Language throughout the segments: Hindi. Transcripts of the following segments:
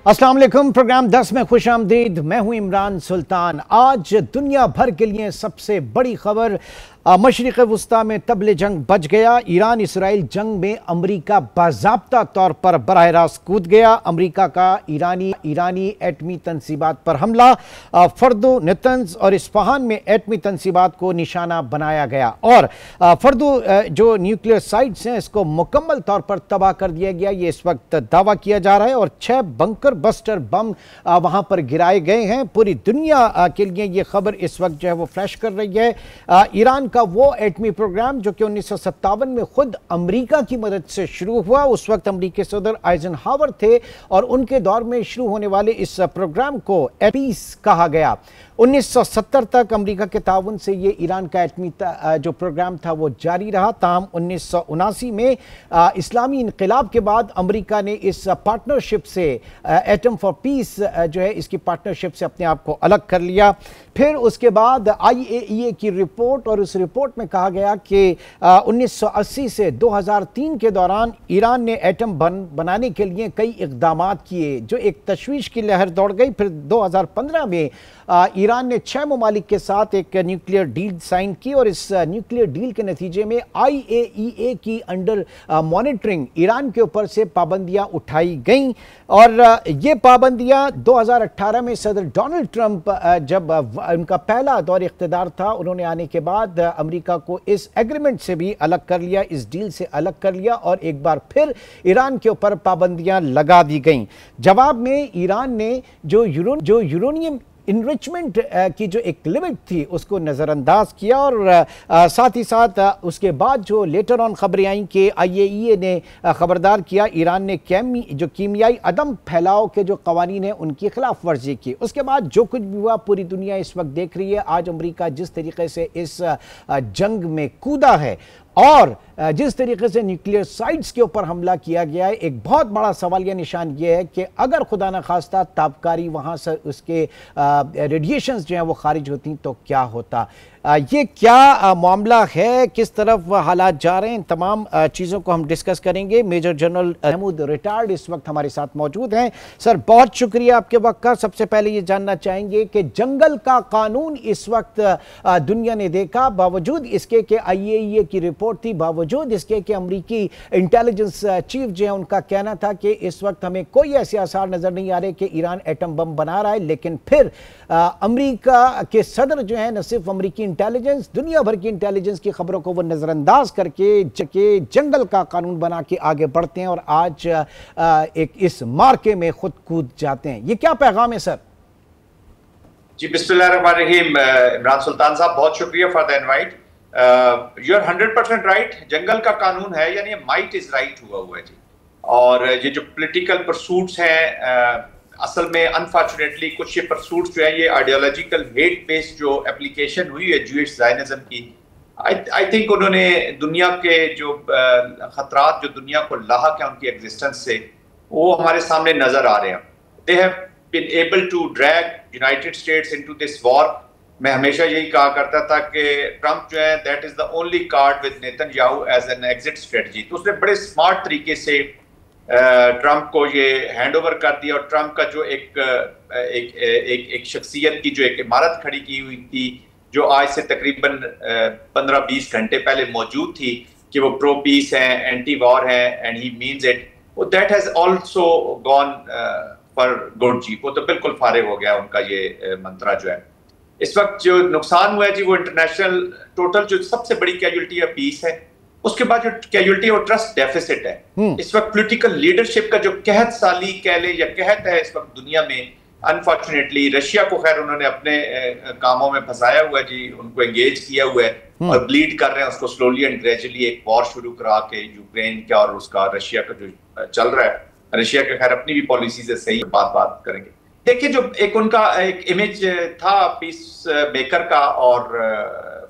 अस्सलाम वालेकुम। प्रोग्राम 10 में खुश आमदीद। मैं हूं इमरान सुल्तान। आज दुनिया भर के लिए सबसे बड़ी खबर, मशरिक़ वुस्ता में तबले जंग बच गया। ईरान इसराइल जंग में अमरीका बाज़ाब्ता तौर पर बराह रास्त कूद गया। अमरीका का ईरानी एटमी तनसीबात पर हमला, फर्दो, नेतन्स और इस्फहान में एटमी तनसीबात को निशाना बनाया गया और फर्दो जो न्यूक्लियर साइट्स हैं इसको मुकम्मल तौर पर तबाह कर दिया गया, ये इस वक्त दावा किया जा रहा है। और 6 बंकर बस्टर बम वहां पर गिराए गए हैं। पूरी दुनिया के लिए ये खबर इस वक्त जो है वो फ्लैश कर रही है। ईरान का वो एटमी प्रोग्राम जो कि 1957 में खुद अमेरिका की मदद से शुरू हुआ, उस वक्त अमेरिकी सदर आइजनहावर थे और उनके दौर में शुरू होने वाले इस प्रोग्राम को पीस कहा गया। 1970 तक अमेरिका के ताउन से ये ईरान का एटमी जो प्रोग्राम था वो जारी रहा। ताहम 1979 में इस्लामी इनकलाब के बाद अमेरिका ने इस पार्टनरशिप से, एटम फॉर पीस जो है, इसकी पार्टनरशिप से अपने आप को अलग कर लिया। फिर उसके बाद IAEA की रिपोर्ट, और उस रिपोर्ट में कहा गया कि 1980 से 2003 के दौरान ईरान ने एटम बनाने के लिए कई इकदाम किए, जो एक तशवीश की लहर दौड़ गई। फिर 2015 में ईरान ने 6 ममालिक के साथ एक न्यूक्लियर डील साइन की और इस न्यूक्लियर डील के नतीजे में IAEA की अंडर मॉनिटरिंग ईरान के ऊपर से पाबंदियां उठाई गईं। और ये पाबंदियां 2018 में सदर डोनाल्ड ट्रंप जब उनका पहला दौर इख्तिदार था, उन्होंने आने के बाद अमेरिका को इस एग्रीमेंट से भी अलग कर लिया, इस डील से अलग कर लिया और एक बार फिर ईरान के ऊपर पाबंदियां लगा दी गईं। जवाब में ईरान ने जो यूरेनियम इनरिचमेंट की जो एक लिमिट थी उसको नज़रअंदाज किया और साथ ही साथ उसके बाद जो लेटर ऑन खबरें आई कि IAEA ने खबरदार किया ईरान ने जो कीमियाई अदम फैलाव के जो कवानीन हैं उनकी खिलाफ वर्जी की। उसके बाद जो कुछ भी हुआ पूरी दुनिया इस वक्त देख रही है। आज अमेरिका जिस तरीके से इस जंग में कूदा है और जिस तरीके से न्यूक्लियर साइट्स के ऊपर हमला किया गया है, एक बहुत बड़ा सवाल या निशान यह है कि अगर खुदा न खास्ता ताबकारी वहां से उसके रेडिएशंस जो हैं वो खारिज होती तो क्या होता। ये क्या मामला है, किस तरफ हालात जा रहे हैं, तमाम चीज़ों को हम डिस्कस करेंगे। मेजर जनरल महमूद रिटायर्ड इस वक्त हमारे साथ मौजूद हैं। सर, बहुत शुक्रिया आपके वक्त का। सबसे पहले ये जानना चाहेंगे कि जंगल का कानून इस वक्त दुनिया ने देखा, बावजूद इसके कि IAEA की रिपोर्ट थी, बावजूद इसके कि अमरीकी इंटेलिजेंस चीफ जो है उनका कहना था कि इस वक्त हमें कोई ऐसे आसार नजर नहीं आ रहे कि ईरान एटम बम बना रहा है, लेकिन फिर अमरीका के सदर जो है न सिर्फ अमरीकी इंटेलिजेंस, दुनिया भर की इंटेलिजेंस की खबरों को वो नजरअंदाज करके जंगल का कानून बना के आगे बढ़ते हैं और आज एक इस मार्के में खुद कूद जाते हैं। ये क्या पैगाम है सर? जी, बिस्मिल्लाहिर्रहमानिर्रहीम। इमरान सुल्तान साहब, बहुत शुक्रिया for the invite. You are 100% right. जंगल का कानून है, यानी माइट इज राइट हुआ है जी। और ये जो पॉलिटिकल परसूट्स हैं, असल में अनफॉर्चुनेटली कुछ ये परसूट्स जो है ये आइडियोलॉजिकल हेट बेस्ड जो एप्लीकेशन हुई है ज्यूइश ज़ायनिज़्म की, आई थिंक उन्होंने दुनिया के जो खतरात जो दुनिया को लाहक है उनकी एग्जिस्टेंस से, वो हमारे सामने नजर आ रहे हैं। They have been able to drag United States into this war. मैं हमेशा यही कहा करता था कि ट्रंप जो है that is the only card with Netanyahu as an exit strategy. तो उसने बड़े स्मार्ट तरीके से ट्रंप को ये हैंड ओवर कर दिया और ट्रंप का जो एक शख्सियत की जो एक इमारत खड़ी की हुई थी, जो आज से तकरीबन 15-20 घंटे पहले मौजूद थी कि वो प्रो पीस हैं, एंटी वॉर हैं एंड ही मीन्स इट, वो that has also gone for good जी। वो तो बिल्कुल फारिग हो गया उनका ये मंत्रा जो है। इस वक्त जो नुकसान हुआ है जी वो इंटरनेशनल टोटल जो सबसे बड़ी कैजुअल्टी है पीस है, उसके बाद जो कैजुअल्टी और ट्रस्ट डेफिसिट है। इस वक्त पॉलिटिकल लीडरशिप का जो कहत साली कह ले या कहत है इस वक्त दुनिया में, अनफॉर्चुनेटली रशिया को खैर उन्होंने अपने कामों में फंसाया हुआ है जी, उनको एंगेज किया हुआ है और ब्लीड कर रहे हैं उसको स्लोली एंड ग्रेजुअली एक वॉर शुरू करा के यूक्रेन का और उसका रशिया का जो चल रहा है। रशिया का खैर अपनी भी पॉलिसी से सही बात करेंगे। देखिए, जो एक उनका एक इमेज था पीस मेकर का और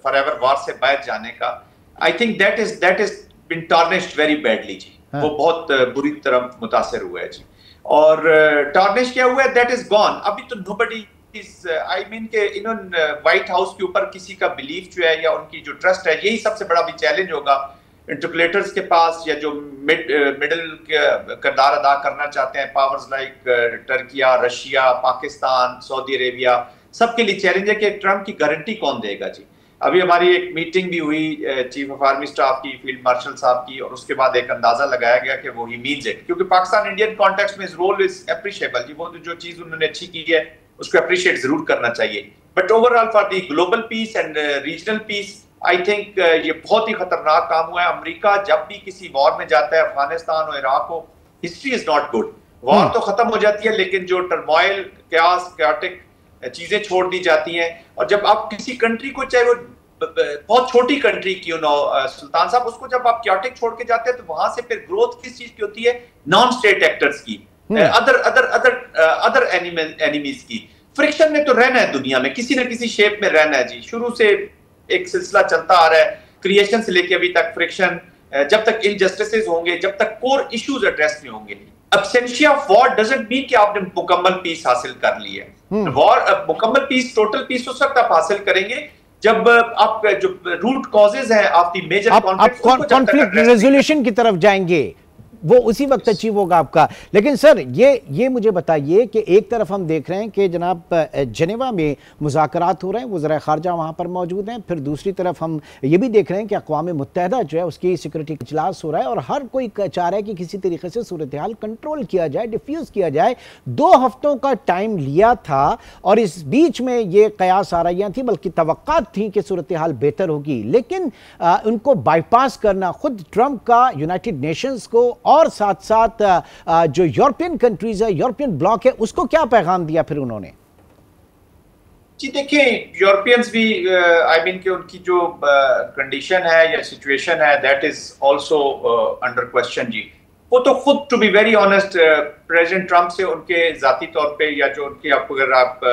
फॉरएवर वॉर से बाहर जाने का, I think that is been tarnished very badly जी। वो बहुत बुरी तरह मुतासिर हुआ है जी। और टार्निश क्या हुआ है, दैट इज गॉन। अभी तो नोबडी इज, आई मीन के इन्होंने व्हाइट हाउस के ऊपर किसी का बिलीफ जो है या उनकी जो ट्रस्ट है, यही सबसे बड़ा भी चैलेंज होगा इंटरप्रेटर्स के पास, या जो मिडिल किरदार अदा करना चाहते हैं powers like Türkiye, Russia, Pakistan, Saudi Arabia, सबके लिए चैलेंज है कि ट्रंप की गारंटी कौन देगा जी। अभी हमारी एक मीटिंग भी हुई चीफ ऑफ आर्मी स्टाफ की, फील्ड मार्शल साहब की, और उसके बाद एक अंदाजा लगाया गया कि वो ही मीन्स इट, क्योंकि पाकिस्तान इंडियन कॉन्टेक्स्ट में इज रोल इज एप्रिशिएबल जी। वो जो चीज उन्होंने अच्छी की है उसको अप्रिशिएट जरूर करना चाहिए, but overall for the global piece and regional piece I think ये बहुत ही खतरनाक काम हुआ है। अमेरिका जब भी किसी वॉर में जाता है, अफगानिस्तान और इराक हो, history is not good. War तो खत्म हो जाती है, लेकिन जो टर्मोइल, कैओस, कैओटिक चीजें छोड़ दी जाती हैं। और जब आप किसी कंट्री को, चाहे वो बहुत छोटी कंट्री क्यों ना सुल्तान साहब, उसको जब आप कैओटिक छोड़ के जाते हैं तो वहां से फिर ग्रोथ किस चीज की होती है? नॉन स्टेट एक्टर्स की, अदर एनिमीज की। फ्रिक्शन में तो रहना है दुनिया में, किसी ना किसी शेप में रहना है जी। शुरू से एक सिलसिला चलता आ रहा है, क्रिएशन से लेके अभी तक फ्रिक्शन। जब तक इनजस्टिसेस होंगे, जब तक कोर इश्यूज एड्रेस नहीं होंगे, absentia of war doesn't mean कि आपने मुकम्मल पीस हासिल कर ली है। वॉर, मुकम्मल पीस, टोटल पीस उस वक्त आप हासिल करेंगे जब आप जो रूट कॉजेज हैं of the major conflict resolution की तरफ जाएंगे, वो उसी वक्त अचीव होगा आपका। लेकिन सर ये मुझे बताइए कि एक तरफ हम देख रहे हैं कि जनाब जनेवा में मुज़ाकरात हो रहे हैं, वज़ीर ख़ारजा वहाँ पर मौजूद हैं, फिर दूसरी तरफ हम ये भी देख रहे हैं कि अक़वाम मुत्तहिदा जो है उसकी सिक्योरिटी इजलास हो रहा है और हर कोई चाह रहा है कि किसी तरीके से सूरत हाल कंट्रोल किया जाए, डिफ्यूज़ किया जाए। 2 हफ्तों का टाइम लिया था और इस बीच में ये कयास आ रही थी, बल्कि तवक्कात थी कि सूरत हाल बेहतर होगी, लेकिन उनको बाईपास करना खुद ट्रंप का यूनाइटेड नेशंस को और साथ साथ जो यूरोपियन कंट्रीज है, यूरोपियन ब्लॉक है, उसको क्या पैगाम दिया फिर उन्होंने? जी देखिए, यूरोपियंस भी आई मीन कि उनकी जो कंडीशन है या सिचुएशन है, that is also under question जी। वो तो खुद, to be very honest, president Trump से उनके जाती तौर पे या जो उनकी, आप अगर आप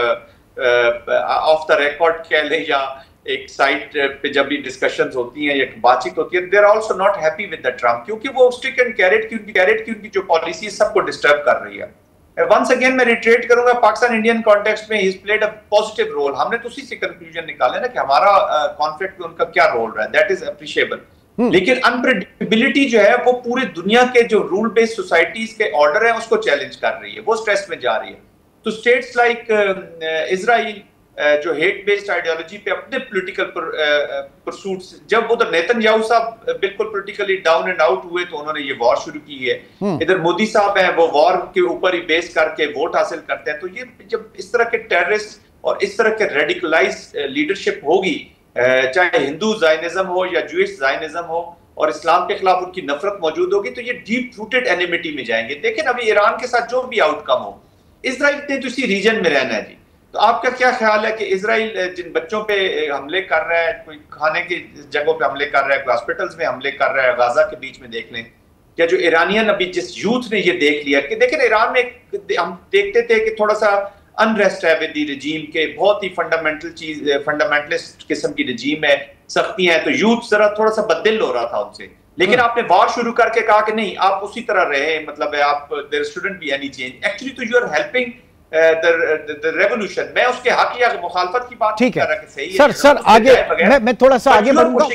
ऑफ द रिकॉर्ड कह लें या एक साइट पे जब भी डिस्कशंस होती हैं या बातचीत होती है, they are also not happy with the Trump, क्योंकि वो स्टिक एंड कैरेट की उनकी जो पॉलिसी सबको डिस्टर्ब कर रही है। वंस अगेन मैं रिट्रेट करूंगा, पाकिस्तान इंडियन कॉन्टेक्स्ट में ही is played a positive role. हमने तो उसी से कंक्लूजन निकाले ना कि हमारा कॉन्फ्लिक्ट में उनका क्या रोल रहा है, दैट इज अप्रिशिएबल। लेकिन अनप्रेडिक्टेबिलिटी जो है वो पूरे दुनिया के जो रूल बेस्ड सोसाइटीज के ऑर्डर है उसको चैलेंज कर रही है, वो स्ट्रेस में जा रही है। तो स्टेट्स लाइक इजराइल जो हेट बेस्ड आइडियोलॉजी पे अपने पॉलिटिकल परसूट्स, जब उधर नेतन्याहू साहब बिल्कुल पॉलिटिकली डाउन एंड आउट हुए तो उन्होंने ये वॉर शुरू की है। इधर मोदी साहब हैं, वो वॉर के ऊपर ही बेस करके वोट हासिल करते हैं। तो ये जब इस तरह के टेररिस्ट और इस तरह के रेडिकलाइज लीडरशिप होगी, चाहे हिंदू जायनिज्म हो या जूइश जायनिज्म हो, और इस्लाम के खिलाफ उनकी नफरत मौजूद होगी, तो ये डीप रूटेड एनिमिटी में जाएंगे। लेकिन अभी ईरान के साथ जो भी आउटकम हो, इजराइल ने तो इसी रीजन में रहना है जी। तो आपका क्या ख्याल है कि इजराइल जिन बच्चों पे हमले कर रहा है, कोई खाने की जगहों पे हमले कर रहा है, कोई हॉस्पिटल्स में हमले कर रहा है, गाजा के बीच में देख लें, या जो ईरानियन अभी जिस यूथ ने ये देख लिया कि देखें ईरान में हम देखते थे कि थोड़ा सा अनरेस्ट है विद द रजीम के, बहुत ही फंडामेंटलिस्ट किस्म की रजीम है, सख्तियां हैं, तो यूथ जरा थोड़ा सा बददिल हो रहा था उनसे। लेकिन आपने वॉर शुरू करके कहा कि नहीं, आप उसी तरह रहे, मतलब आप there shouldn't be any change. Actually तो you are helping the revolution. मैं उसके हक या मुखालफत की बात ठीक कर है। रहा कि सही है सर आगे मैं थोड़ा सा आगे बढ़ूंगा,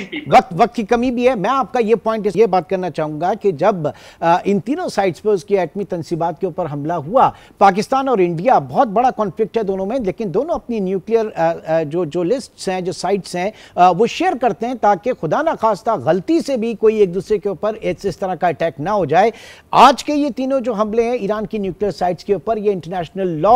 वक्त की कमी भी है। मैं आपका ये पॉइंट ये बात करना चाहूंगा कि जब इन तीनों साइट्स पे उसकी एटमी तंसीबात के ऊपर हमला हुआ, पाकिस्तान और इंडिया, बहुत बड़ा कॉन्फ्लिक्ट है दोनों में, लेकिन दोनों अपनी न्यूक्लियर जो लिस्ट्स हैं, जो साइट्स हैं, वो शेयर करते हैं ताकि खुदा ना खास्ता गलती से भी कोई एक दूसरे के ऊपर इस तरह का अटैक ना हो जाए। आज के ये तीनों जो हमले हैं ईरान की न्यूक्लियर साइट्स के ऊपर, ये इंटरनेशनल लॉ,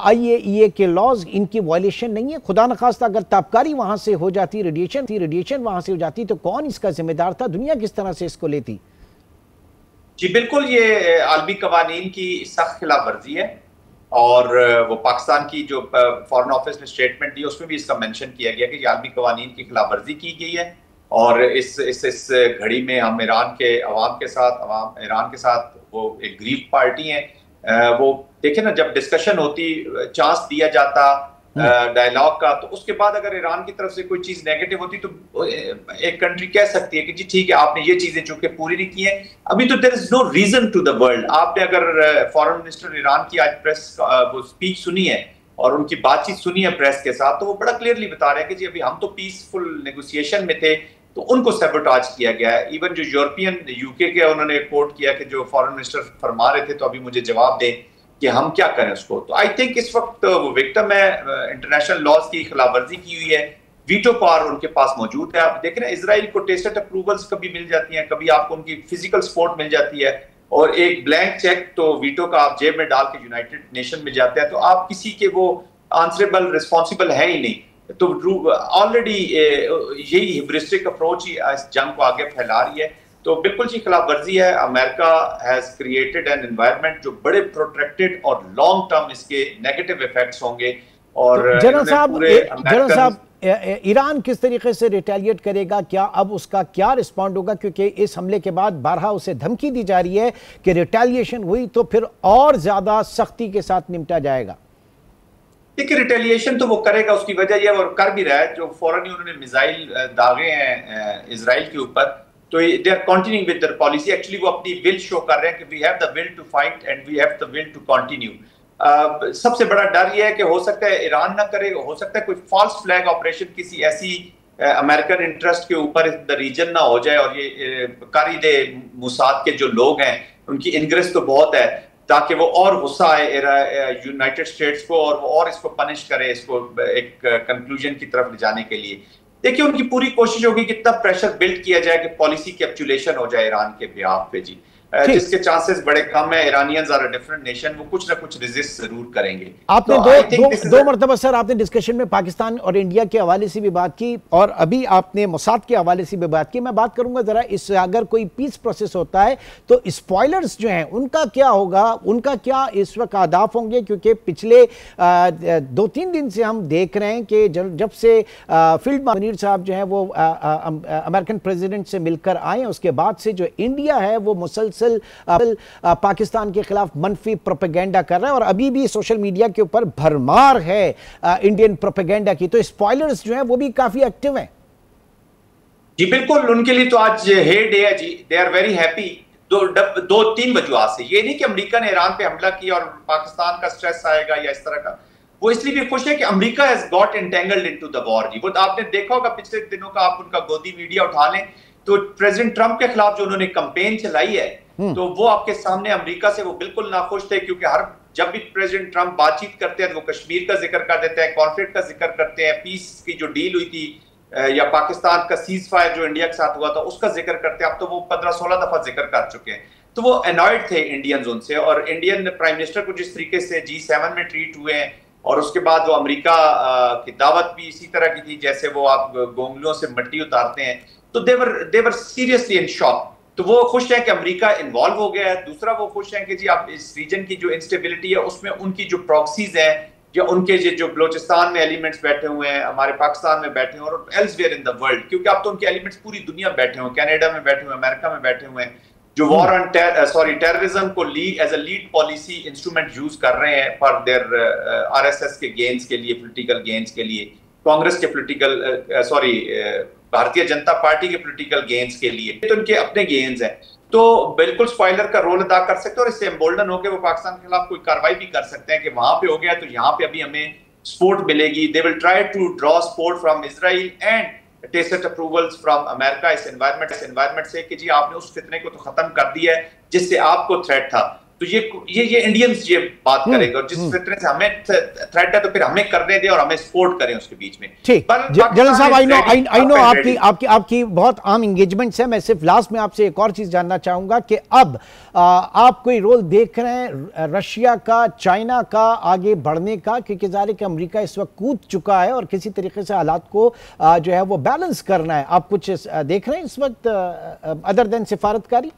IAEA के लॉज, इनकी वायलेशन नहीं है? खुदा न खास्ता अगर ताबकारी वहां से हो जाती, रेडिएशन वहां से हो जाती, तो कौन इसका जिम्मेदार था? दुनिया किस तरह से इसको लेती? जी बिल्कुल, ये आलमी कवानीन की सख्त खिलाफ वर्जी है, और वो पाकिस्तान की जो फॉरेन ऑफिस ने स्टेटमेंट दी उसमें भी इसका मेंशन किया गया कि आलमी कवानीन की खिलाफ वर्जी की गई है। और इस घड़ी में हम ईरान के अवाम के साथ वो एक ग्रीव पार्टी है। वो देखे ना, जब डिस्कशन होती, चांस दिया जाता डायलॉग का, तो उसके बाद अगर ईरान की तरफ से कोई चीज नेगेटिव होती तो एक कंट्री कह सकती है कि जी ठीक है, आपने ये चीजें चूंकि पूरी नहीं की हैं अभी, तो there is no reason to the world. आपने अगर फॉरेन मिनिस्टर ईरान की आज प्रेस वो स्पीच सुनी है और उनकी बातचीत सुनी है प्रेस के साथ, तो वो बड़ा क्लियरली बता रहे हैं कि जी अभी हम तो पीसफुल नेगोशिएशन में थे, तो उनको सैबोटाज किया गया है। इवन जो यूरोपियन यूके के उन्होंने कोट किया कि जो फॉरेन मिनिस्टर फरमा रहे थे तो अभी मुझे जवाब दें कि हम क्या करें उसको। तो आई थिंक इस वक्त वो विक्टिम है, इंटरनेशनल लॉज की खिलाफवर्जी की हुई है, वीटो पावर उनके पास मौजूद है। आप देख रहे हैं इसराइल को टेसिट अप्रूवल्स कभी मिल जाती हैं, कभी आपको उनकी फिजिकल सपोर्ट मिल जाती है, और एक ब्लैंक चेक तो वीटो का आप जेब में डाल के यूनाइटेड नेशन में जाते हैं, तो आप किसी के वो आंसरेबल रिस्पॉन्सिबल है ही नहीं। तो ऑलरेडी यही हिब्रिस्टिक अप्रोच ही इस जंग को आगे फैला रही है। तो बिल्कुल जी खिलाफ वर्जी है। America has created an environment जो बड़े प्रोटेक्टेड और लॉन्ग टर्म इसके नेगेटिव इफेक्ट्स होंगे। और जनरल साहब ईरान किस तरीके से रिटेलिएट करेगा, क्या अब उसका क्या रिस्पॉन्ड होगा, क्योंकि इस हमले के बाद बारहा उसे धमकी दी जा रही है कि रिटेलिएशन हुई तो फिर और ज्यादा सख्ती के साथ निपटा जाएगा। देखिए रिटेलिएशन तो वो करेगा, उसकी वजह यह और कर भी रहा है, जो फौरन ही उन्होंने मिसाइल दागे हैं इजराइल के ऊपर, तो they are continuing with their policy. Actually वो अपनी विल शो कर रहे हैं कि we have the will to fight and we have the will to continue. सबसे बड़ा डर ये है कि हो सकता है ईरान ना करे, हो सकता है कोई फॉल्स फ्लैग ऑपरेशन किसी ऐसी अमेरिकन इंटरेस्ट के ऊपर द रीजन ना हो जाए, और ये कारी दे मुसाद के जो लोग हैं उनकी इंग्रेस तो बहुत है, ताकि वो और गुस्सा आए यूनाइटेड स्टेट्स को और वो और इसको पनिश करे, इसको एक कंक्लूजन की तरफ ले जाने के लिए। देखिए उनकी पूरी कोशिश होगी कितना प्रेशर बिल्ड किया जाए कि पॉलिसी कैप्चुलेशन हो जाए ईरान के बिहाफ पे जी, जिसके चांसेस बड़े कम है। Iranians are a different nation, वो कुछ ना कुछ रेजिस्ट जरूर करेंगे। आपने तो दो मरतबा सर आपने डिस्कशन में पाकिस्तान और इंडिया के हवाले से भी बात की, और अभी आपने मोसाद के हवाले से भी बात की। मैं बात करूंगा जरा इस, अगर कोई पीस प्रोसेस होता है तो स्पॉयलर्स जो हैं उनका क्या होगा, उनका क्या इस वक्त आदाफ होंगे, क्योंकि पिछले 2-3 दिन से हम देख रहे हैं कि जब से फील्ड मार्शल साहब जो हैं वो अमेरिकन प्रेसिडेंट से मिलकर आए, उसके बाद से जो इंडिया है वो मुसलसल पाकिस्तान के खिलाफ मनफी प्रोपेगेंडा कर रहा है, और अभी भी सोशल मीडिया के ऊपर भरमार है इंडियन प्रोपेगेंडा की। तो स्पॉयलर्स जो हैं वो भी काफी एक्टिव हैं जी। बिल्कुल, उनके लिए तो आज हे डे है जी, दे आर वेरी हैप्पी। 2-3 वजूहात से। ये नहीं कि अमेरिका ने ईरान पे हमला किया और पाकिस्तान का स्ट्रेस आएगा या इस तरह का, वो इसलिए भी खुश है कि America has got entangled into the war जी। वो आपने देखा होगा पिछले दिनों का, आप उनका गोदी मीडिया उठा लें तो प्रेसिडेंट ट्रंप के खिलाफ जो उन्होंने कैंपेन चलाई है, तो वो आपके सामने अमेरिका से वो बिल्कुल नाखुश थे, क्योंकि जब भी प्रेसिडेंट ट्रंप बातचीत करते हैं तो वो कश्मीर का जिक्र कर देते हैं, कॉन्फ्लिक्ट का जिक्र करते हैं, पीस की जो डील हुई थी या पाकिस्तान का सीज फायर जो इंडिया के साथ हुआ था उसका जिक्र करते हैं। अब तो वो 15-16 दफा जिक्र कर चुके हैं। तो वो अनॉयड थे इंडियंस उनसे, और इंडियन प्राइम मिनिस्टर को जिस तरीके से G7 में ट्रीट हुए हैं, और उसके बाद वो अमेरिका की दावत भी इसी तरह की थी जैसे वो आप गोंगलियों से मिट्टी उतारते हैं, तो देवर सीरियसली इन शॉक। तो वो खुश हैं कि अमेरिका इन्वॉल्व हो गया है। दूसरा वो खुश हैं कि जी आप इस रीजन की जो इंस्टेबिलिटी है उसमें उनकी जो प्रॉक्सीज हैं या उनके जो बलोचिस्तान में एलिमेंट्स बैठे हुए हैं, हमारे पाकिस्तान में बैठे हुए हैं और एल्सवेयर इन द वर्ल्ड, क्योंकि अब तो उनके एलिमेंट्स पूरी दुनिया में बैठे हुए हैं, कनाडा में बैठे हुए हैं, अमेरिका में बैठे हुए हैं, जो वॉर ऑन टेररिज्म को as a lead policy instrument use कर रहे हैं फॉर देयर आरएसएस के गेन्स के लिए, पॉलिटिकल गेन्स के लिए, कांग्रेस के पॉलिटिकल भारतीय जनता पार्टी के पॉलिटिकल गेन्स के लिए, तो उनके अपने गेन्स हैं। तो बिल्कुल स्पॉइलर का रोल अदा कर सकते हैं, और इससे एम्बोल्डन होकर वो पाकिस्तान के खिलाफ कोई कार्रवाई भी कर सकते हैं कि वहां पे हो गया तो यहाँ पे अभी हमें सपोर्ट मिलेगी। They will try to draw support from Israel and tacit approvals from America इस एनवायरमेंट से कि जी आपने उस फितने को तो खत्म कर दिया है जिससे आपको थ्रेट था। तो ये इंडियंस ये बात करेंगे, और जिस फितरे से हमें थ्रेट है तो फिर हमें करने दे और हमें सपोर्ट करें उसके बीच में। ठीक, जनरल साहब आई नो आपकी बहुत आम एंगेजमेंट्स है। मैं सिर्फ लास्ट में आपसे एक और चीज जानना चाहूंगा कि अब आप कोई रोल देख रहे हैं रशिया का, चाइना का आगे बढ़ने का, क्योंकि ज़ाहिर है कि अमेरिका इस वक्त कूद चुका है और किसी तरीके से हालात को जो है वो बैलेंस करना है। आप कुछ देख रहे हैं इस वक्त अदर देन सिफारतकारी?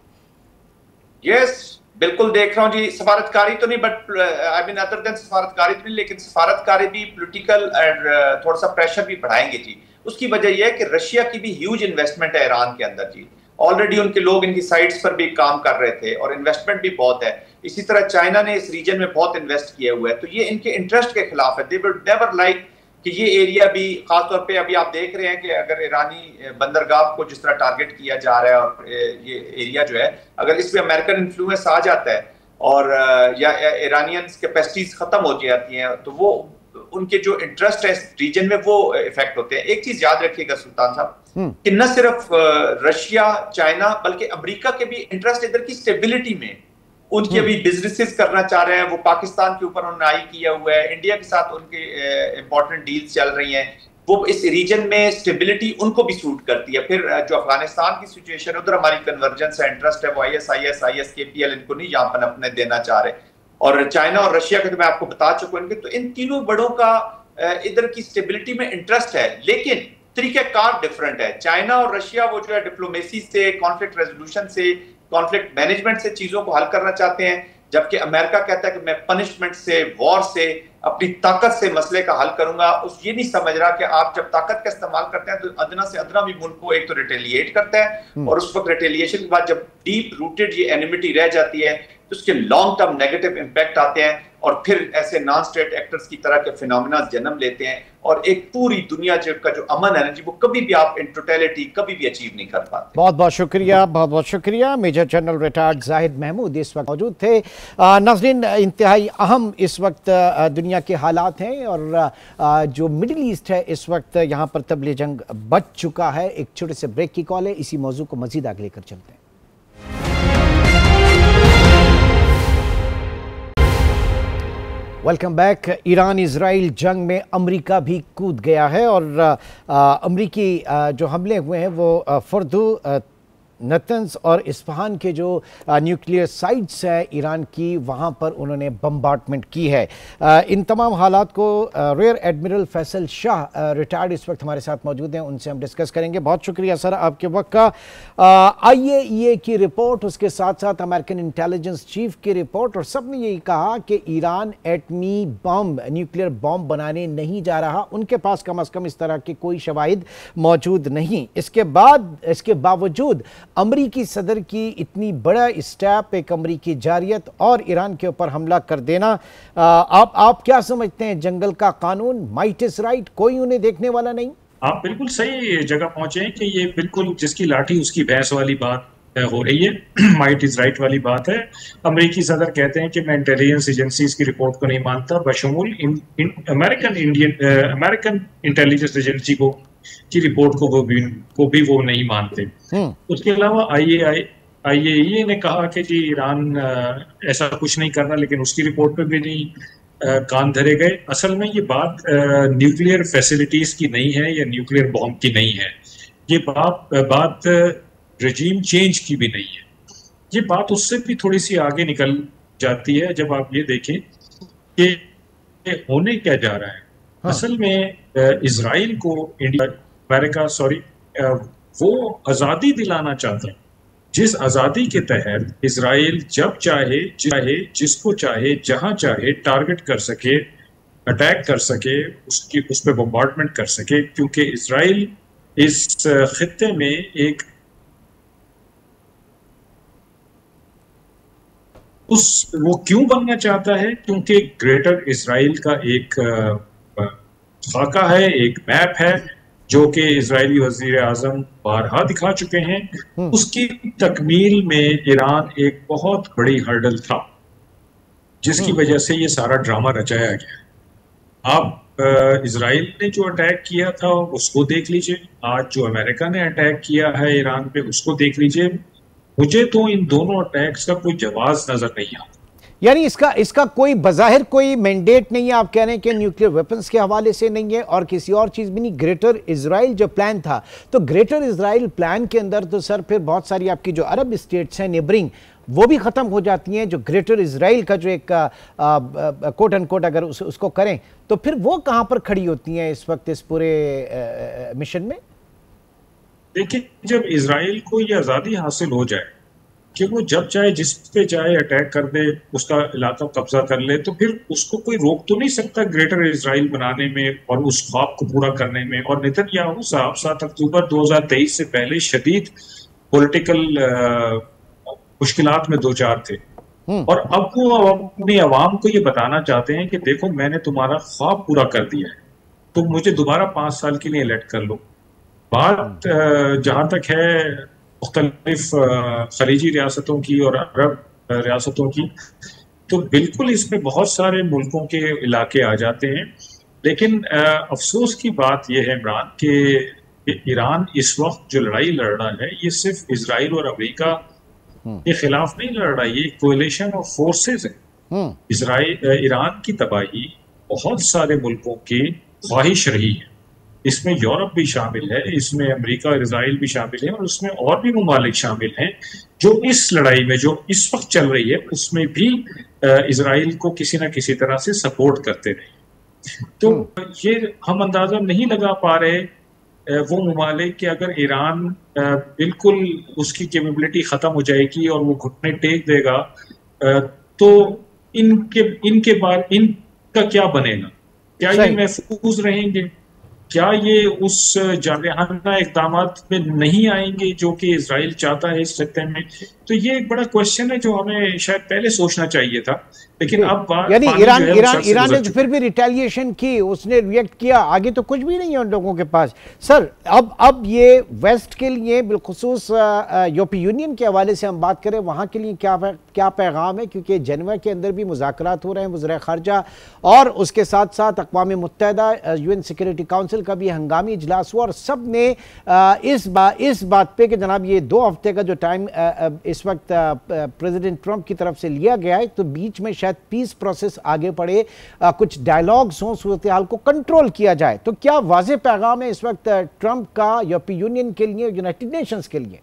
यस, बिल्कुल देख रहा हूँ जी। सफारतकारी तो नहीं, but I mean other than सफारतकारी तो नहीं, लेकिन सफारतकारी भी पॉलिटिकल और थोड़ा सा प्रेशर भी बढ़ाएंगे जी। उसकी वजह यह है कि रशिया की भी ह्यूज इन्वेस्टमेंट है ईरान के अंदर जी। ऑलरेडी उनके लोग इनकी साइट्स पर भी काम कर रहे थे और इन्वेस्टमेंट भी बहुत है। इसी तरह चाइना ने इस रीजन में बहुत इन्वेस्ट किया हुआ है, तो ये इनके इंटरेस्ट के खिलाफ है। दे वुड नेवर लाइक कि ये एरिया भी खासतौर पे अभी आप देख रहे हैं कि अगर ईरानी बंदरगाह को जिस तरह टारगेट किया जा रहा है और ये एरिया जो है अगर इसमें अमेरिकन इन्फ्लुएंस आ जाता है और या ईरानियंस कैपेसिटीज खत्म हो जाती हैं तो वो उनके जो इंटरेस्ट है इस रीजन में वो इफेक्ट होते हैं। एक चीज याद रखिएगा सुल्तान साहब कि न सिर्फ रशिया चाइना बल्कि अमेरिका के भी इंटरेस्ट इधर की स्टेबिलिटी में, उनके भी बिजनेसेस करना चाह रहे हैं, वो पाकिस्तान के ऊपर उन्होंने आई किया हुआ है, इंडिया के साथ उनके इंपॉर्टेंट डील्स चल रही हैं, वो इस रीजन में स्टेबिलिटी उनको भी सूट करती है। फिर जो अफगानिस्तान की सिचुएशन है उधर हमारी कन्वर्जेंस है, इंटरेस्ट है, वो ISIS KPL इनको नहीं यहाँ पर अपने देना चाह रहे, और चाइना और रशिया के तो मैं आपको बता चुका हूँ। तो इन तीनों बड़ों का इधर की स्टेबिलिटी में इंटरेस्ट है, लेकिन तरीकेकार डिफरेंट है। चाइना और रशिया वो जो है डिप्लोमेसी से, कॉन्फ्लिक्ट रेजोल्यूशन से, कॉन्फ्लिक्ट मैनेजमेंट से चीजों को हल करना चाहते हैं, जबकि अमेरिका कहता है कि मैं पनिशमेंट से, वॉर से, अपनी ताकत से मसले का हल करूंगा। उस ये नहीं समझ रहा कि आप जब ताकत का इस्तेमाल करते हैं तो अदना से अदना भी मुल्क को एक तो रिटेलिएट करता है, और उस वक्त रिटेलिएशन के बाद जब डीप रूटेड ये एनिमिटी रह जाती है तो उसके लॉन्ग टर्म नेगेटिव इंपैक्ट आते हैं, और फिर ऐसे नॉन स्टेट एक्टर्स की तरह के फिनोमिना जन्म लेते हैं, और एक पूरी दुनिया का जो अमन है जी वो कभी भी आप इन टोटलिटी कभी भी अचीव नहीं कर पाते। बहुत बहुत शुक्रिया, बहुत बहुत शुक्रिया। Major general retired Zahid Mahmood इस वक्त मौजूद थे। नाज़रीन, इंतहाई अहम इस वक्त दुनिया के हालात हैं, और जो मिडिल ईस्ट है इस वक्त यहाँ पर तबले जंग बच चुका है। एक छोटे से ब्रेक की कॉल है, इसी मौजू को मजीद आगे लेकर चलते हैं। Welcome back. ईरान इजराइल जंग में अमेरिका भी कूद गया है, और अमेरिकी जो हमले हुए हैं वो फर्दू, नतंज और इस्फहान के जो न्यूक्लियर साइट्स हैं ईरान की, वहाँ पर उन्होंने बम्बार्टमेंट की है। इन तमाम हालात को rear admiral Faisal Shah retired इस वक्त हमारे साथ मौजूद हैं, उनसे हम डिस्कस करेंगे। बहुत शुक्रिया सर आपके वक्त का। IAEA की रिपोर्ट, उसके साथ साथ अमेरिकन इंटेलिजेंस चीफ की रिपोर्ट, और सब ने यही कहा कि ईरान एटमी बम, न्यूक्लियर बम बनाने नहीं जा रहा, उनके पास कम अज़ कम इस तरह के कोई शवाहिद मौजूद नहीं। इसके बावजूद अमरीकी सदर की इतनी बड़ा स्टेप, एक अमरीकी जारियत और ईरान के ऊपर हमला कर देना, आप क्या समझते हैं? जंगल का कानून, माइट इज राइट, कोई उन्हें देखने वाला नहीं? आप बिल्कुल सही जगह पहुंचे हैं कि ये बिल्कुल जिसकी लाठी उसकी भैंस वाली बात हो रही है। माइट इज राइट वाली बात है। अमेरिकी सदर कहते हैं कि मैं इंटेलिजेंस एजेंसीज की रिपोर्ट को नहीं मानता, बशमूल अमेरिकन इंटेलिजेंस एजेंसी की रिपोर्ट को भी वो नहीं मानते। उसके अलावा IAEA ने कहा कि जी ईरान ऐसा कुछ नहीं कर रहा, लेकिन उसकी रिपोर्ट पे भी नहीं कान धरे गए। असल में ये बात न्यूक्लियर फैसिलिटीज की नहीं है या न्यूक्लियर बॉम्ब की नहीं है, ये बात रजीम चेंज की भी नहीं है। ये बात उससे भी थोड़ी सी आगे निकल जाती है जब आप ये देखें कि होने क्या जा रहा है। असल में इजराइल को अमेरिका वो आज़ादी दिलाना चाहता है, जिस आज़ादी के तहत इजराइल जब चाहे जिसको चाहे जहां चाहे टारगेट कर सके, अटैक कर सके, उस पर बम्बार्डमेंट कर सके, क्योंकि इजराइल इस खित्ते में एक वो क्यों बनना चाहता है? क्योंकि ग्रेटर इजराइल का एक खाका है, एक मैप है जो कि इजरायली वजीर आजम बारहा दिखा चुके हैं। उसकी तकमील में ईरान एक बहुत बड़ी हर्डल था, जिसकी वजह से ये सारा ड्रामा रचाया गया। आप इजराइल ने जो अटैक किया था उसको देख लीजिए, आज जो अमेरिका ने अटैक किया है ईरान पे उसको देख लीजिए। मुझे तो इन दोनों अटैक्स का कोई जवाब नजर नहीं आता। यानी इसका कोई बज़ाहिर कोई मैंडेट नहीं है, आप कह रहे हैं कि न्यूक्लियर वेपन्स के हवाले से नहीं है और किसी और चीज़ भी नहीं। ग्रेटर इजराइल जो प्लान था, तो ग्रेटर इजराइल प्लान के अंदर तो सर फिर बहुत सारी आपकी जो अरब स्टेट्स हैं नेबरिंग, वो भी ख़त्म हो जाती हैं। जो ग्रेटर इजराइल का जो एक कोट एंड कोट अगर उसको करें तो फिर वो कहाँ पर खड़ी होती हैं इस वक्त इस पूरे मिशन में? देखिए, जब इजराइल को ये आज़ादी हासिल हो जाए कि वो जब चाहे जिस पे चाहे अटैक कर दे, उसका इलाका कब्जा कर ले, तो फिर उसको कोई रोक तो नहीं सकता ग्रेटर इजराइल बनाने में और उस ख्वाब को पूरा करने में। और नेतन्याहू साहब 7 अक्टूबर 2023 से पहले शदीद पॉलिटिकल मुश्किलात में दो चार थे, और अब वो अपनी आवाम को ये बताना चाहते हैं कि देखो मैंने तुम्हारा ख्वाब पूरा कर दिया है। तो मुझे दोबारा 5 साल के लिए इलेक्ट कर लो। बात जहां तक है मुख्तलिफ खलीजी रियासतों की और अरब रियासतों की, तो बिल्कुल इसमें बहुत सारे मुल्कों के इलाके आ जाते हैं। लेकिन अफसोस की बात यह है इमरान कि ईरान इस वक्त जो लड़ाई लड़ रहा है ये सिर्फ इजराइल और अमेरिका के खिलाफ नहीं लड़ रहा, ये कोलिशन ऑफ फोर्सेस है। ईरान की तबाही बहुत सारे मुल्कों की ख्वाहिश रही है। इसमें यूरोप भी शामिल है, इसमें अमेरिका और इजराइल भी शामिल है, और उसमें और भी ममालिक शामिल हैं जो इस लड़ाई में जो इस वक्त चल रही है उसमें भी इजराइल को किसी ना किसी तरह से सपोर्ट करते रहे। तो ये हम अंदाजा नहीं लगा पा रहे वो ममालिक कि अगर ईरान बिल्कुल उसकी कैपेबिलिटी खत्म हो जाएगी और वो घुटने टेक देगा तो इनके बाद इनका क्या बनेगा? क्या ये महफूज रहेंगे? क्या ये उस जारहाना इक़दामात में नहीं आएंगे जो कि इजराइल चाहता है इस सत्ते में? तो ये एक बड़ा क्वेश्चन है जो हमें शायद पहले सोचना चाहिए था, लेकिन अब यानी ईरान ने फिर भी रिटेलिएशन की, उसने रिएक्ट किया, आगे तो कुछ भी नहीं है उन लोगों के पास। सर अब ये वेस्ट के लिए बिलखुसूस यूरोपीय यूनियन के हवाले से हम बात करें, वहाँ के लिए क्या पैगाम है? क्योंकि जेनेवा के अंदर भी मुज़ाकरात हो रहे हैं वज़ीर ख़ारजा, और उसके साथ साथ अक़वाम मुत्तहिदा UN सिक्योरिटी काउंसिल का भी हंगामी इजलास हुआ, और सब ने इस बात पे कि जनाब ये 2 हफ्ते का जो टाइम इस वक्त प्रेसिडेंट ट्रंप की तरफ से लिया गया है, तो बीच में शायद पीस प्रोसेस आगे बढ़े, कुछ डायलॉग्स हों, सूरत हाल को कंट्रोल किया जाए। तो क्या वाज़ेह पैगाम है इस वक्त ट्रंप का यूरोपीय यूनियन के लिए, यूनाइटेड नेशंस के लिए?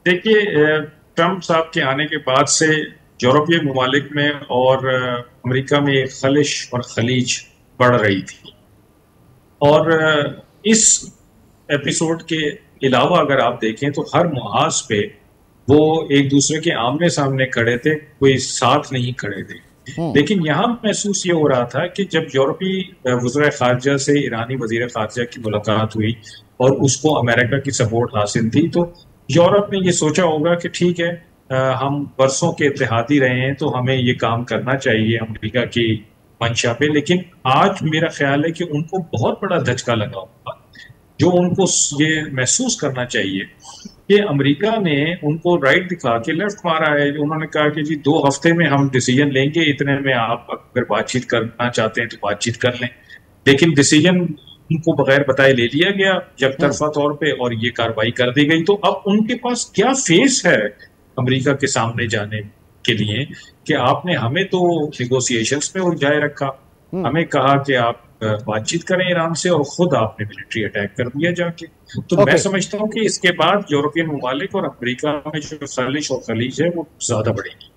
देखिए, ट्रंप साहब के आने के बाद से यूरोपीय ममालिक में और अमेरिका में खलिश और खलीज बढ़ रही थी, और इस एपिसोड के अलावा अगर आप देखें तो हर मुहाज पे वो एक दूसरे के आमने सामने खड़े थे, कोई साथ नहीं खड़े थे। लेकिन यहाँ महसूस ये हो रहा था कि जब यूरोपीय वज़ीर ख़ारजा से ईरानी वज़ीर ख़ारजा की मुलाकात हुई और उसको अमेरिका की सपोर्ट हासिल थी, तो यूरोप ने ये सोचा होगा कि ठीक है, हम बरसों के इत्तेहादी रहे हैं तो हमें ये काम करना चाहिए अमेरिका की मंशा पे। लेकिन आज मेरा ख्याल है कि उनको बहुत बड़ा धचका लगा होगा, जो उनको ये महसूस करना चाहिए कि अमेरिका ने उनको राइट दिखा के लेफ्ट मारा है। उन्होंने कहा कि जी 2 हफ्ते में हम डिसीजन लेंगे, इतने में आप अगर बातचीत करना चाहते हैं तो बातचीत कर लें। लेकिन डिसीजन उनको बगैर बताए ले लिया गया यकतरफा तौर पे, और ये कार्रवाई कर दी गई। तो अब उनके पास क्या फेस है अमेरिका के सामने जाने के लिए कि आपने हमें तो निगोशिएशंस में उलझाए रखा, हमें कहा कि आप बातचीत करें ईरान से, और खुद आपने मिलिट्री अटैक कर दिया जाके। तो मैं समझता हूँ कि इसके बाद यूरोपियन ममालिक और अमेरिका में जो खलिश और खलीज है वो ज्यादा बढ़ेगी।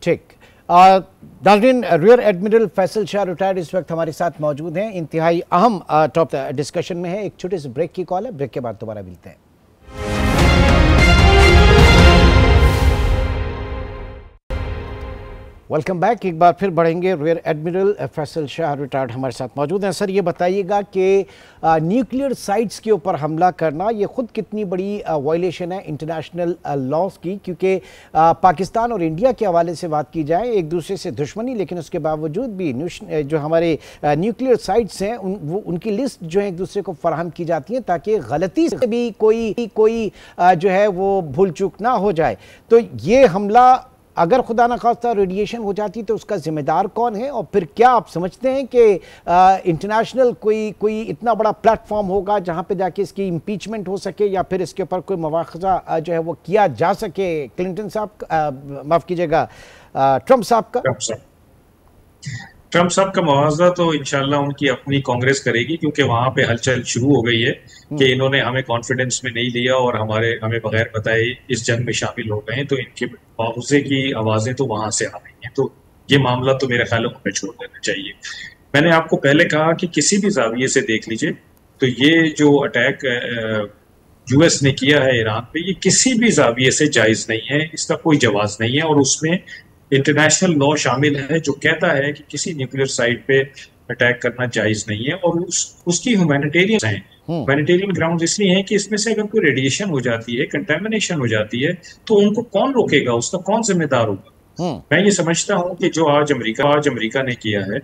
ठीक, नाज़रीन, rear admiral Faisal Shah retired इस वक्त हमारे साथ मौजूद हैं। इंतहाई अहम टॉप डिस्कशन में है। एक छोटे से ब्रेक की कॉल है, ब्रेक के बाद दोबारा मिलते हैं। Welcome back. एक बार फिर बढ़ेंगे। Rear admiral Faisal Shah retired हमारे साथ मौजूद हैं। सर, ये बताइएगा कि न्यूक्लियर साइट्स के ऊपर हमला करना ये खुद कितनी बड़ी वायलेशन है इंटरनेशनल लॉज की, क्योंकि पाकिस्तान और इंडिया के हवाले से बात की जाए, एक दूसरे से दुश्मनी, लेकिन उसके बावजूद भी जो हमारे न्यूक्लियर साइट्स हैं उनकी लिस्ट जो है एक दूसरे को फराहम की जाती है ताकि गलती से भी कोई जो है वो भूल चूक ना हो जाए। तो ये हमला अगर खुदा न खास्ता रेडिएशन हो जाती तो उसका जिम्मेदार कौन है? और फिर क्या आप समझते हैं कि इंटरनेशनल कोई इतना बड़ा प्लेटफॉर्म होगा जहां पे जाके इसकी इम्पीचमेंट हो सके, या फिर इसके ऊपर कोई मवाख़ज़ा जो है वो किया जा सके? क्लिंटन साहब, माफ़ कीजिएगा, ट्रंप साहब का ट्रंप साहब का मुआवजा तो इंशाल्लाह उनकी अपनी कांग्रेस करेगी, क्योंकि वहां पे हलचल शुरू हो गई है कि इन्होंने हमें कॉन्फिडेंस में नहीं लिया और हमें बगैर बताए इस जंग में शामिल हो गए हैं, तो इनके मुआवजे की आवाजें तो वहां से आ रही हैं। तो ये मामला तो मेरे ख्याल में छोड़ देना चाहिए। मैंने आपको पहले कहा कि किसी भी जाविये से देख लीजिए तो ये जो अटैक US ने किया है ईरान पे, ये किसी भी जाविये से जायज नहीं है, इसका कोई जवाज नहीं है। और उसमें इंटरनेशनल लॉ शामिल है जो कहता है कि किसी न्यूक्लियर साइट पे अटैक करना जायज नहीं है, और उसकी ह्यूमैनिटेरियन है। ह्यूमैनिटेरियन ग्राउंड इसलिए है कि इसमें से अगर कोई रेडिएशन हो जाती है, कंटेमिनेशन हो जाती है, तो उनको कौन रोकेगा, उसका कौन जिम्मेदार होगा? मैं ये समझता हूँ कि जो आज अमेरिका ने किया है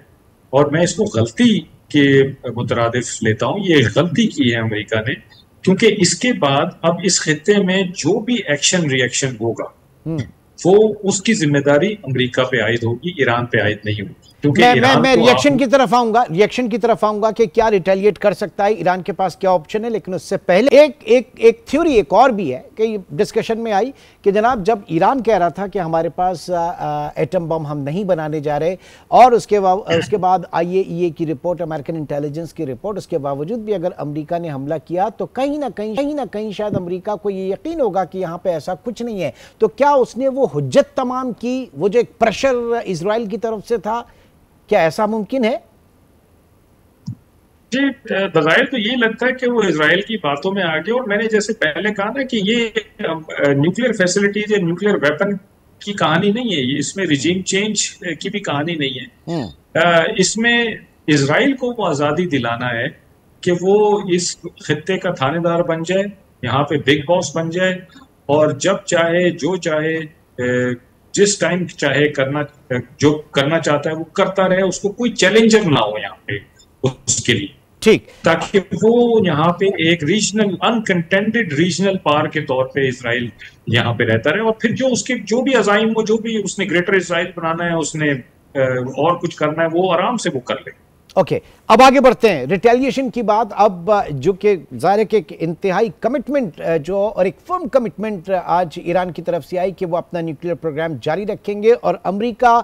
और मैं इसको गलती के मुतरादिफ लेता हूँ। ये गलती की है अमेरिका ने, क्योंकि इसके बाद अब इस खित्ते में जो भी एक्शन रिएक्शन होगा वो उसकी जिम्मेदारी अमेरिका पे आयद होगी, ईरान पे आयद नहीं होगी। क्योंकि मैं रिएक्शन की तरफ आऊंगा कि क्या रिटेलिएट कर सकता है, ईरान के पास क्या ऑप्शन है। लेकिन उससे पहले एक थ्योरी एक और भी है कि डिस्कशन में आई कि जनाब जब ईरान कह रहा था कि हमारे पास एटम बम हम नहीं बनाने जा रहे, और उसके बाद IAEA की रिपोर्ट, अमेरिकन इंटेलिजेंस की रिपोर्ट, उसके बावजूद भी अगर अमेरिका ने हमला किया तो कहीं ना कहीं शायद अमेरिका को ये यकीन होगा कि यहाँ पे ऐसा कुछ नहीं है। तो क्या उसने वो हुज्जत तमाम की, वो जो एक प्रेशर इजराइल की तरफ से था, क्या ऐसा मुमकिन है? जी, बज़ाहिर तो ये लगता है कि वो इजराइल की बातों में आ गए। और मैंने जैसे पहले कहा ना कि ये न्यूक्लियर फैसिलिटीज या न्यूक्लियर वेपन की कहानी नहीं है, ये इसमें रिजीम चेंज की भी कहानी नहीं है। इसमें इजराइल को वो आज़ादी दिलाना है कि वो इस खित्ते का थानेदार बन जाए, यहाँ पे बिग बॉस बन जाए, और जब चाहे जो चाहे जिस टाइम चाहे जो करना चाहता है वो करता रहे, उसको कोई चैलेंजर ना हो यहाँ पे उसके लिए, ठीक, ताकि वो यहाँ पे एक रीजनल अनकंटेंडेड रीजनल पावर के तौर पे इजराइल यहाँ पे रहता रहे। और फिर जो उसके जो भी अजाइम हो, जो भी उसने ग्रेटर इजराइल बनाना है, उसने और कुछ करना है, वो आराम से वो कर ले। ओके, अब आगे बढ़ते हैं। रिटेलिएशन की बात, अब जो कि ज़ाहिर है कि इंतहाई कमिटमेंट जो और एक फर्म कमिटमेंट आज ईरान की तरफ से आई कि वो अपना न्यूक्लियर प्रोग्राम जारी रखेंगे और अमेरिका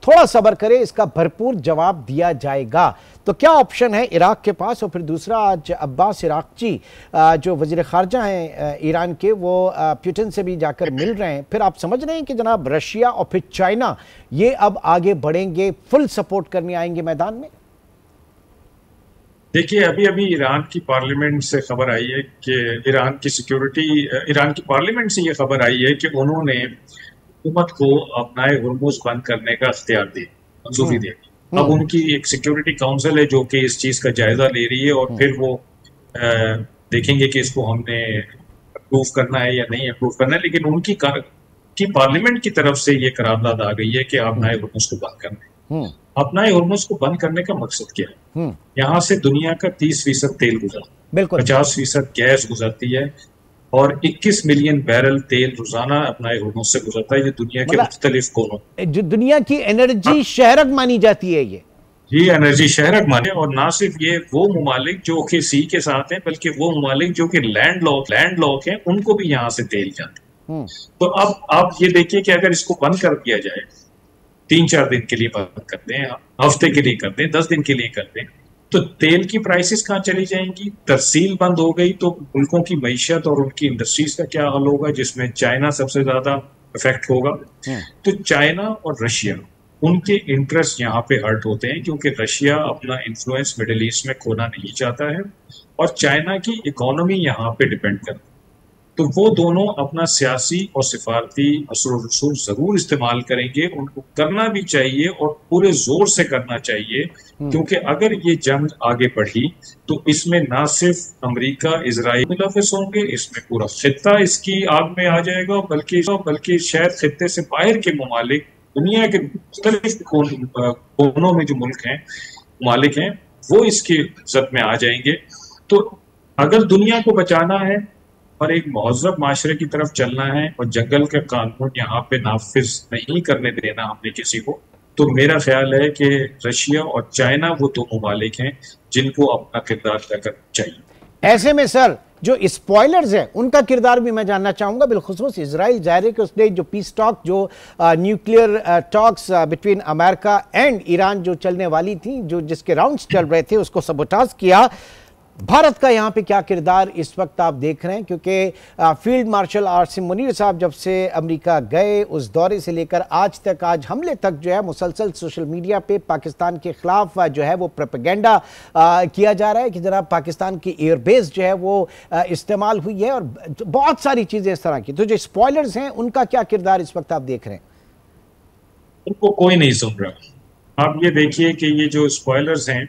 थोड़ा सब्र करे, इसका भरपूर जवाब दिया जाएगा। तो क्या ऑप्शन है इराक के पास? और फिर दूसरा, आज अब्बास इराक़ची जो वज़ीर ख़ारजा हैं ईरान के, वो पुतिन से भी जाकर मिल रहे हैं। फिर आप समझ रहे हैं कि जनाब रशिया और फिर चाइना ये अब आगे बढ़ेंगे, फुल सपोर्ट करने आएंगे मैदान में। देखिए, अभी ईरान की पार्लियामेंट से खबर आई है कि ईरान की पार्लियामेंट से ये खबर आई है कि उन्होंने हुकूमत को अपना हुर्मुज़ बंद करने का इख्तियार दी, मंजूरी दी। अब उनकी एक सिक्योरिटी काउंसिल है जो कि इस चीज़ का जायजा ले रही है, और फिर वो देखेंगे कि इसको हमने अप्रूव करना है या नहीं अप्रूव करना है। लेकिन उनकी पार्लियामेंट की तरफ से ये करारदाद आ गई है कि अपना हुर्मुज़ को बंद करना है। अपना हुर्मुज़ को बंद करने का मकसद क्या है? यहाँ से दुनिया का 30% तेल गुजरता है, 50% गैस गुजरती है, और 21 मिलियन बैरल तेल रोजाना अपना हुर्मुज़ से गुजरता है। ये दुनिया के मुख्तलिफ कोनों, जो दुनिया की एनर्जी शहरक मानी जाती है, ये एनर्जी शहरक माने। और ना सिर्फ ये, वो ममालिक जो कि सी के साथ हैं, बल्कि वो ममालिक जो कि लैंड लॉक हैं, उनको भी यहाँ से तेल जाता है। तो अब आप ये देखिए कि अगर इसको बंद कर दिया जाए, 3-4 दिन के लिए बंद कर दें, हफ्ते के लिए कर दें, 10 दिन के लिए कर दें, तो तेल की प्राइसेस कहाँ चली जाएंगी? तरसील बंद हो गई तो मुल्कों की मईशत और उनकी इंडस्ट्रीज का क्या हाल होगा, जिसमें चाइना सबसे ज्यादा इफेक्ट होगा। तो चाइना और रशिया, उनके इंटरेस्ट यहाँ पे हर्ट होते हैं, क्योंकि रशिया अपना इन्फ्लुएंस मिडिल ईस्ट में खोना नहीं चाहता है, और चाइना की इकोनॉमी यहाँ पे डिपेंड करती है। तो वो दोनों अपना सियासी और सिफारती असर रसूल जरूर इस्तेमाल करेंगे, उनको करना भी चाहिए और पूरे जोर से करना चाहिए, क्योंकि अगर ये जंग आगे बढ़ी तो इसमें ना सिर्फ अमेरिका इजराइल मुलविस होंगे, इसमें पूरा खित्ता इसकी आग में आ जाएगा, बल्कि शायद खित्ते से बाहर के ममालिक, दुनिया के मुख्तलिफ कोनों में जो मुल्क हैं, ममालिक हैं, वो इसकी जद में आ जाएंगे। तो अगर दुनिया को बचाना है और एक महज़ब माशरे की तरफ चलना है, और जंगल का कानून यहाँ पे नाफिज नहीं करने देना हमने किसी को, तो मेरा ख्याल है कि रशिया और चाइना वो दो ममालिक हैं जिनको अपना किरदार अदा करना चाहिए। ऐसे में सर, जो स्पॉयलर्स हैं उनका किरदार भी मैं जानना चाहूंगा, बिलखुसूस इजराइल। जाहिर है कि उसने जो पीस टॉक, जो nuclear talks between America and Iran जो चलने वाली थी, जो जिसके राउंड्स चल रहे थे, उसको सबोटाज किया। भारत का यहाँ पे क्या किरदार इस वक्त आप देख रहे हैं? क्योंकि फील्ड मार्शल आसिम मुनीर साहब जब से अमेरिका गए, उस दौरे से लेकर आज तक, आज हमले तक जो है, मुसलसल सोशल मीडिया पे पाकिस्तान के खिलाफ जो है वो प्रोपेगेंडा किया जा रहा है कि जनाब पाकिस्तान की एयरबेस जो है वो इस्तेमाल हुई है, और बहुत सारी चीज़ें इस तरह की। तो जो स्पॉयलर्स हैं उनका क्या किरदार इस वक्त आप देख रहे हैं? उनको कोई नहीं सुन रहा। आप ये देखिए कि ये जो स्पॉयलर्स हैं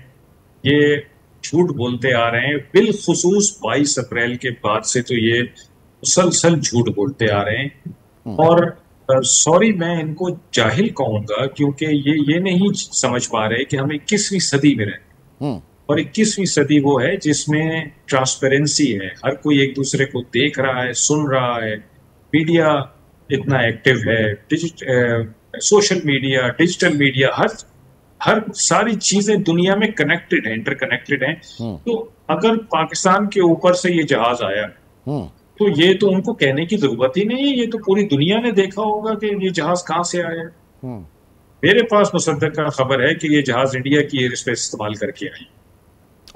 ये झूठ बोलते आ रहे हैं, बिलखुसूस 22 अप्रैल के बाद से तो ये मुसलसल झूठ बोलते आ रहे हैं। और सॉरी, मैं इनको जाहिल कहूंगा, क्योंकि ये नहीं समझ पा रहे कि हम 21वीं सदी में रहे, और 21वीं सदी वो है जिसमें ट्रांसपेरेंसी है, हर कोई एक दूसरे को देख रहा है, सुन रहा है, मीडिया इतना एक्टिव है, सोशल मीडिया, डिजिटल मीडिया, हर सारी चीजें दुनिया में कनेक्टेड है, इंटरकनेक्टेड हैं। तो अगर पाकिस्तान के ऊपर से ये जहाज आया तो ये तो उनको कहने की जरूरत ही नहीं है, ये तो पूरी दुनिया ने देखा होगा कि ये जहाज कहाँ से आया। मेरे पास मुसद्दक का खबर है कि ये जहाज इंडिया की एयर स्पेस इस्तेमाल करके आई।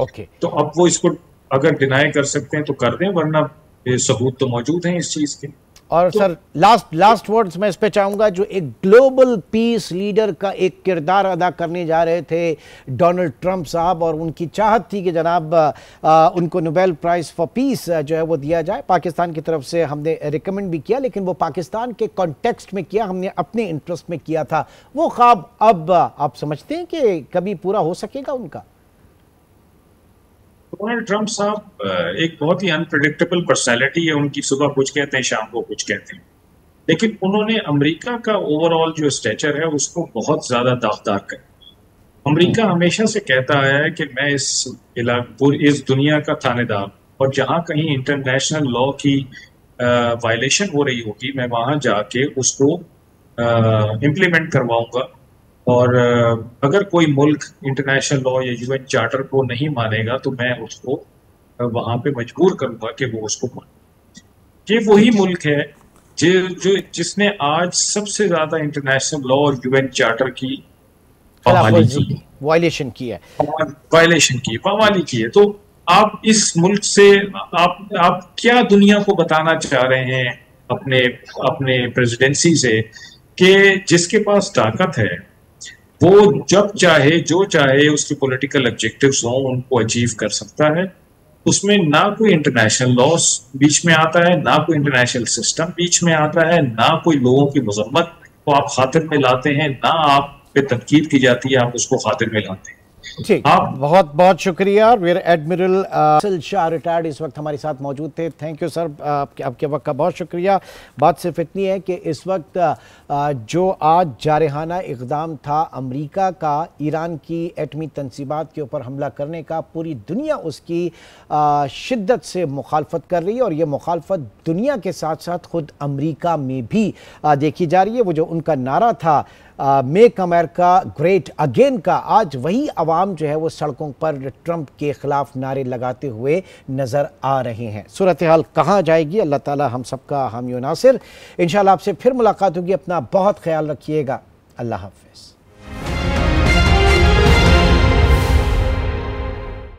ओके, तो अब वो इसको अगर डिनाई कर सकते हैं तो कर दें, वरना सबूत तो मौजूद हैं इस चीज के। और सर लास्ट वर्ड्स मैं इस पे चाहूंगा, जो एक ग्लोबल पीस लीडर का एक किरदार अदा करने जा रहे थे डोनाल्ड ट्रंप साहब, और उनकी चाहत थी कि जनाब उनको नोबेल प्राइज फॉर पीस जो है वो दिया जाए। पाकिस्तान की तरफ से हमने रिकमेंड भी किया, लेकिन वो पाकिस्तान के कॉन्टेक्स्ट में किया, हमने अपने इंटरेस्ट में किया था। वो ख्वाब अब आप समझते हैं कि कभी पूरा हो सकेगा उनका? डोनाल्ड ट्रंप साहब एक बहुत ही अनप्रेडिक्टेबल पर्सनैलिटी है उनकी, सुबह कुछ कहते हैं, शाम को कुछ कहते हैं, लेकिन उन्होंने अमेरिका का ओवरऑल जो स्टेचर है उसको बहुत ज्यादा दागदार कर। अमेरिका हमेशा से कहता आया है कि मैं इस दुनिया का थानेदार, और जहां कहीं इंटरनेशनल लॉ की वायलेशन हो रही होगी मैं वहां जाके उसको इम्प्लीमेंट करवाऊंगा, और अगर कोई मुल्क इंटरनेशनल लॉ या यूएन चार्टर को नहीं मानेगा तो मैं उसको वहां पे मजबूर करूंगा कि वो उसको माने। ये वही मुल्क है जिसने आज सबसे ज्यादा इंटरनेशनल लॉ और यूएन चार्टर की वायलेशन की है, पामाली की है। तो आप इस मुल्क से आप क्या दुनिया को बताना चाह रहे हैं अपने प्रेसिडेंसी से, कि जिसके पास ताकत है वो जब चाहे जो चाहे उसके पॉलिटिकल ऑब्जेक्टिव्स हों उनको अचीव कर सकता है। उसमें ना कोई इंटरनेशनल लॉस बीच में आता है, ना कोई इंटरनेशनल सिस्टम बीच में आता है, ना कोई लोगों की मजम्मत को आप खातिर में लाते हैं, ना आप पे तनकीद की जाती है आप उसको खातिर में लाते हैं। ठीक, बहुत बहुत शुक्रिया। रियर एडमिरल शाह रिटायर्ड इस वक्त हमारे साथ मौजूद थे। थैंक यू सर, आपके वक्त का बहुत शुक्रिया। बात सिर्फ इतनी है कि इस वक्त जो आज जारहाना इक़दाम था अमेरिका का ईरान की एटमी तनसीबात के ऊपर हमला करने का, पूरी दुनिया उसकी शिद्दत से मुखालफत कर रही है, और ये मुखालफत दुनिया के साथ साथ खुद अमेरिका में भी देखी जा रही है। वो जो उनका नारा था मेक अमेरिका ग्रेट अगेन का, आज वही अवाम जो है वो सड़कों पर ट्रंप के खिलाफ नारे लगाते हुए नज़र आ रहे हैं। सूरत हाल कहाँ जाएगी, अल्लाह ताला हम सबका हामी व नासिर। इंशाल्लाह आपसे फिर मुलाकात होगी। अपना बहुत ख्याल रखिएगा। अल्लाह हाफ़िज़।